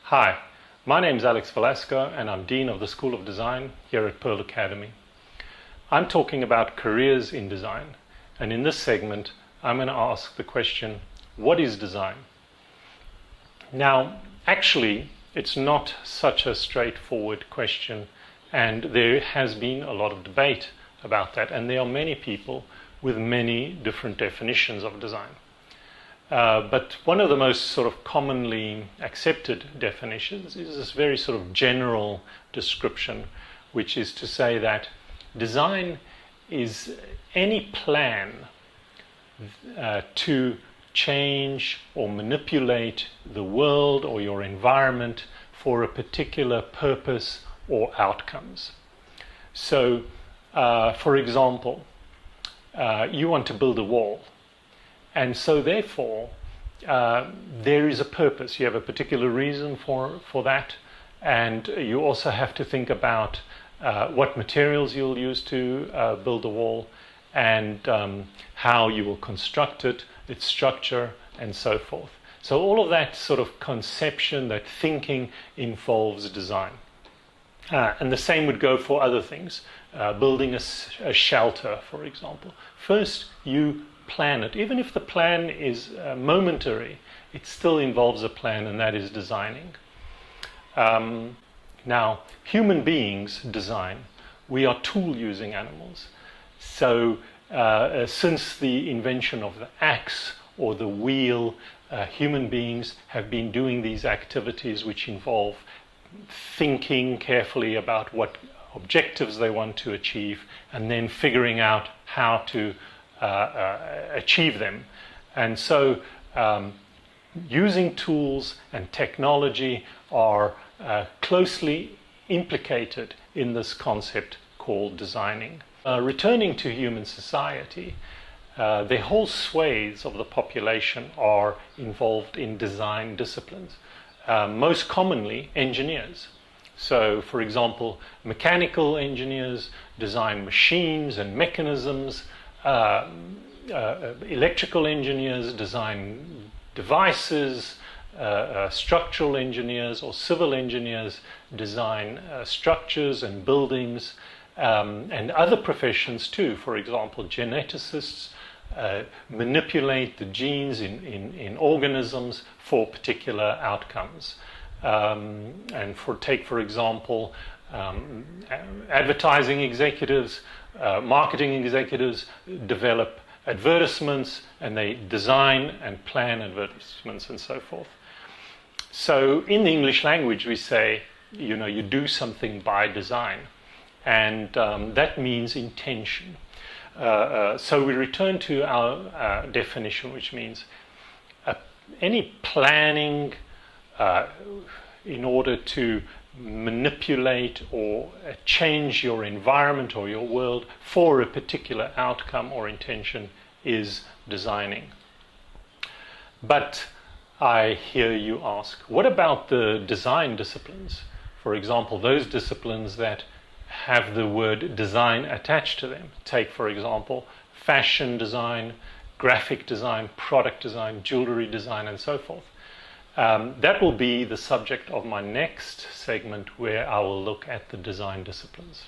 Hi, my name is Alex Velasco and I'm Dean of the School of Design here at Pearl Academy. I'm talking about careers in design, and in this segment I'm going to ask the question, what is design? Now, actually, it's not such a straightforward question, and there has been a lot of debate about that, and there are many people with many different definitions of design. But one of the most sort of commonly accepted definitions is this very sort of general description, which is to say that design is any plan to change or manipulate the world or your environment for a particular purpose or outcomes. So, for example, you want to build a wall. And so therefore, there is a purpose. You have a particular reason for that. And you also have to think about what materials you'll use to build the wall, and how you will construct it, its structure, and so forth. So all of that sort of conception, that thinking, involves design. And the same would go for other things. Building a shelter, for example. First, you plan it. Even if the plan is momentary, it still involves a plan, and that is designing. Now, human beings design. We are tool-using animals. So, since the invention of the axe or the wheel, human beings have been doing these activities which involve thinking carefully about what objectives they want to achieve, and then figuring out how to achieve them. And so using tools and technology are closely implicated in this concept called designing. Returning to human society, the whole swathes of the population are involved in design disciplines. Most commonly, engineers. So, for example, mechanical engineers design machines and mechanisms. Electrical engineers design devices. Structural engineers or civil engineers design structures and buildings, and other professions too. For example, geneticists manipulate the genes in organisms for particular outcomes. And take for example, advertising executives, marketing executives develop advertisements, and they design and plan advertisements and so forth. So in the English language we say, you do something by design, and that means intention. So we return to our definition, which means any planning in order to manipulate or change your environment or your world for a particular outcome or intention is designing. But I hear you ask, what about the design disciplines? For example, those disciplines that have the word design attached to them. Take, for example, fashion design, graphic design, product design, jewelry design, and so forth. That will be the subject of my next segment, where I will look at the design disciplines.